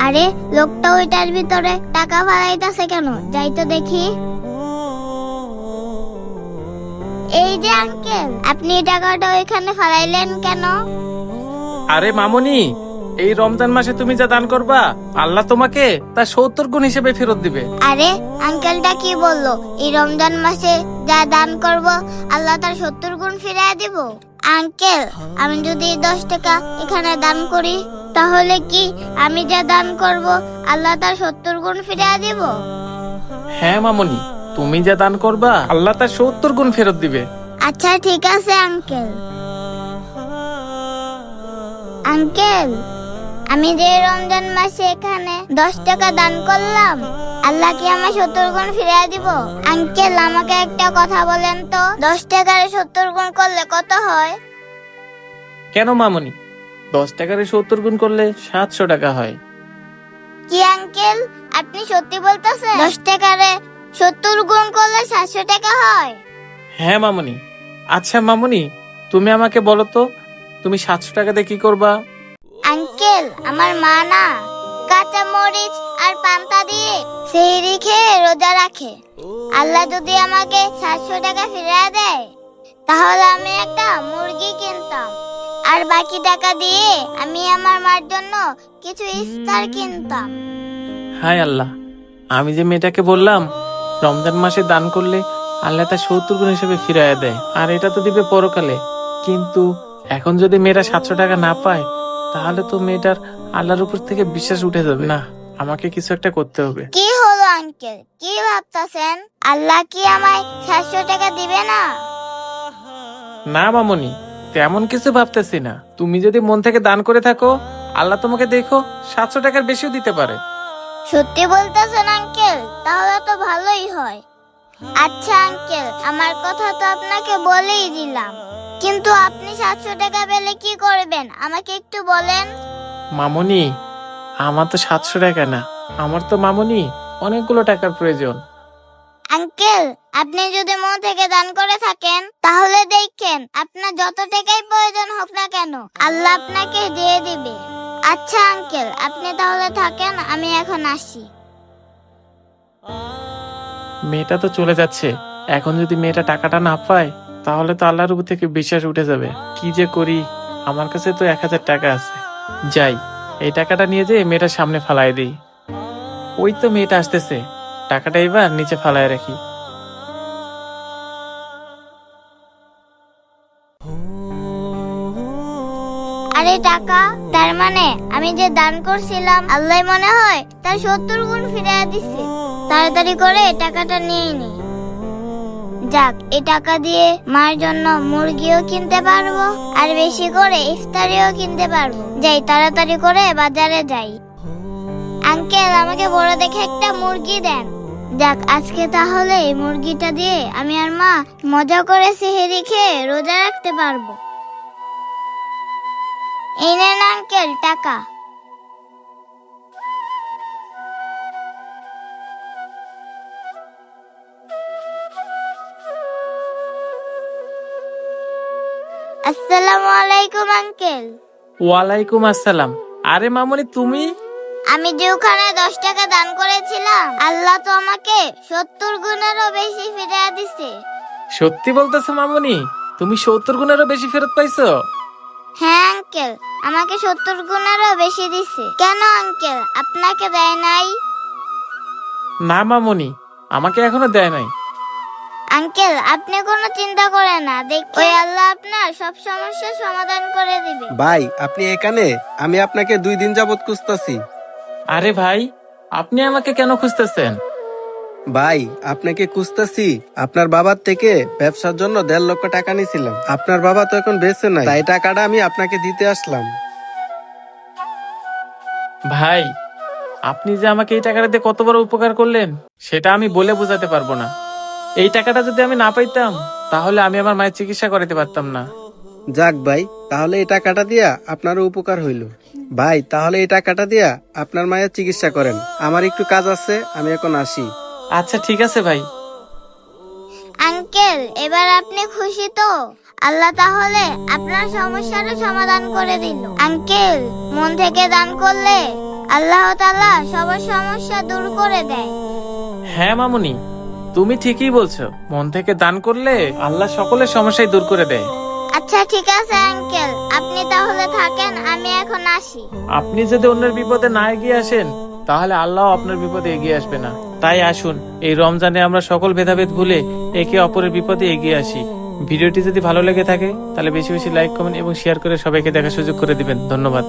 আরে লোকটা ওইটার ভিতরে টাকা ফালাইতেছে কেন? যাই তো দেখি। এই যে আঙ্কেল, আপনি টাকাটা ওইখানে ফালাইলেন কেন? আরে মামুনি, এই রমজান মাসে তুমি যা দান করবা আল্লাহ তোমাকে তা 70 গুণ হিসেবে ফেরত দিবে। আরে আঙ্কেলটা কি বললো? এই রমজান মাসে যা দান করব আল্লাহ তার 70 গুণ ফিরিয়ে দিব? আঙ্কেল, আমি যদি 10 টাকা এখানে দান করি তাহলে কি আমি যা দান করব আল্লাহ তার 70 গুণ ফিরিয়ে দিব? হ্যাঁ মামুনি, তুমি যা দান করবা আল্লাহ তার 70 গুণ ফেরত দিবে। আচ্ছা ঠিক আছে আঙ্কেল। আঙ্কেল, আমি যে রমজান মাসে এখানে 10 টাকা দান করলাম আল্লাহ কি আমায় 70 গুণ ফিরিয়ে দিব? আঙ্কেল, আমাকে একটা কথা বলেন তো, 10 টাকার 70 গুণ করলে কত হয়? কেন মামুনি, 10 টাকার 70 গুণ করলে 700 টাকা হয়। কি আঙ্কেল, আপনি সত্যি বলতেছেন? 10 টাকার 70 গুণ করলে 700 টাকা হয়? হ্যাঁ মামুনি। আচ্ছা মামুনি, তুমি আমাকে বলো তো, তুমি 700 টাকাতে কি করবা? আঙ্কেল, আমার মা না কাঁচা মরিচ আর পান্তা দিয়ে সেহরি খেয়ে রোজা রাখে। আল্লাহ যদি আমাকে 700 টাকা ফিরিয়ে দেয় তাহলে আমি একটা মুরগি কিনতাম, আর বাকি টাকা দিয়ে আমি আমার মার জন্য কিছু ইফতার কিনতাম। হায় আল্লাহ, আমি যে মেয়েটাকে বললাম রমজান মাসে দান করলে আল্লাহ তার 70 গুণ হিসেবে ফিরাইয়া দেয়, আর এটা তো দিবে পরকালে। কিন্তু এখন যদি মেয়েটা 700 টাকা না পায় তাহলে তো মেয়েটার আল্লাহর উপর থেকে বিশ্বাস উঠে যাবে। না, আমাকে কিছু একটা করতে হবে। কি হলো আঙ্কেল, কি ভাবতাছেন? আল্লাহ কি আমায় 700 টাকা দিবে না? না মামুনি, তেমন কিছু ভাবতেছি না। তুমি যদি মন থেকে দান করে থাকো আল্লাহ তোমাকে দেখো 700 টাকার বেশিও দিতে পারে। সত্যি বলতেছেন আঙ্কেল? তাহলে তো ভালোই হয়। আচ্ছা আঙ্কেল, আমার কথা তো আপনাকে বলেই দিলাম, কিন্তু আপনি 700 টাকা পেলে কি করবেন আমাকে একটু বলেন। মামুনি, আমার তো 700 টাকা না, আমার তো মামুনি অনেকগুলো টাকার প্রয়োজন। আঙ্কেল, আপনি যদি মন থেকে দান করে থাকেন তাহলে দেখেন আপনার যত টাকাই প্রয়োজন হোক না কেন আল্লাহ আপনাকে দিয়ে দিবে। আচ্ছা আঙ্কেল, আপনি তাহলে থাকেন, আমি এখন আসি। মেয়েটা তো চলে যাচ্ছে, এখন যদি মেয়েটা টাকাটা না পায় তাহলে তো আল্লাহর উপর থেকে বিশ্বাস উঠে যাবে। কি যে করি, আমার কাছে তো 1000 টাকা আছে। যাই, এই টাকাটা নিয়ে যেয়ে মেয়েটার সামনে ফালাই দিই। ওই তো মেয়েটা আসতেছে, টাকাটা এবার নিচে ফালায় রাখি। আরে টাকা, তার মানে আমি যে দান করছিলাম আল্লাহ মনে হয় তার 70 গুণ ফিরিয়ে দিচ্ছে। তাড়াতাড়ি করে টাকাটা নিয়ে নি। যাক, এই টাকা দিয়ে মার জন্য মুরগিও কিনতে পারবো আর বেশি করে ইফতারিও কিনতে পারবো। যাই, তাড়াতাড়ি করে বাজারে যাই। আঙ্কেল, আমাকে বড় দেখে একটা মুরগি দেন। যাক, আজকে তাহলে এই মুরগিটা দিয়ে আমি আর মা মজা করে সেহরি খেয়ে রোজা রাখতে পারবো। এই নেন আঙ্কেল টাকা। আসসালামু আলাইকুম আঙ্কেল। ওয়ালাইকুম আসসালাম। আরে মামুনি, তুমি? আমি যে ওখানে 10 টাকা দান করেছিলাম আল্লাহ তো আমাকে 70 গুণেরও বেশি ফিরিয়ে দিছে। সত্যি বলতেছো মামুনি, তুমি 70 গুণেরও বেশি ফেরত পাইছো? হ্যাঁ আঙ্কেল, আমাকে 70 গুণেরও বেশি দিছে। কেন আঙ্কেল, আপনাকে দেয় নাই? না মামুনি, আমাকে এখনো দেয় নাই। আঙ্কেল, আপনি কোনো চিন্তা করেন না, দেখি ওই আল্লাহ আপনার সব সমস্যার সমাধান করে দিবে। ভাই, আপনি এখানে? আমি আপনাকে 2 দিন যাবত খুঁজতাছি। আরে ভাই, আপনি আমাকে কেন খুঁজতেছেন? ভাই, আপনাকে খুঁজতাছি। আপনার বাবার থেকে ব্যবসার জন্য 1.5 লক্ষ টাকা নিয়েছিলাম। আপনার বাবা তো এখন বেঁচে নাই, তাই টাকাটা আমি আপনাকে দিতে আসলাম। ভাই, আপনি যে আমাকে এই টাকাটা দিয়ে কত বড় উপকার করলেন সেটা আমি বলে বোঝাতে পারবো না। এই টাকাটা যদি আমি না পাইতাম তাহলে আমি আমার মায়ের চিকিৎসা করাতে পারতাম না। যাক ভাই, তাহলে এই টাকাটা দিয়া আপনারও উপকার হইল। ভাই, তাহলে এই টাকাটা দিয়া আপনার মায়ের চিকিৎসা করেন। আমার একটু কাজ আছে, আমি এখন আসি। আচ্ছা ঠিক আছে ভাই। আঙ্কেল, এবার আপনি খুশি তো? আল্লাহ তাহলে আপনার সমস্যারও সমাধান করে দিল। আঙ্কেল, মন থেকে দান করলে আল্লাহ তাআলা সবার সমস্যা দূর করে দেয়। হ্যাঁ মামুনি, তুমি ঠিকই বলছো, মন থেকে দান করলে আল্লাহ সকলের সমস্যাই দূর করে দেয়। আচ্ছা ঠিক আছে আঙ্কেল, আপনি তাহলে থাকেন, আমি এখন আসি। আপনি যদি অন্যের বিপদে না এগিয়ে আসেন তাহলে আল্লাহ আপনার বিপদে এগিয়ে আসবে না। তাই আসুন, এই রমজানে আমরা সকল ভেদাভেদ ভুলে একে অপরের বিপদে এগিয়ে আসি। ভিডিওটি যদি ভালো লেগে থাকে তাহলে বেশি বেশি লাইক, কমেন্ট এবং শেয়ার করে সবাইকে দেখার সুযোগ করে দিবেন। ধন্যবাদ।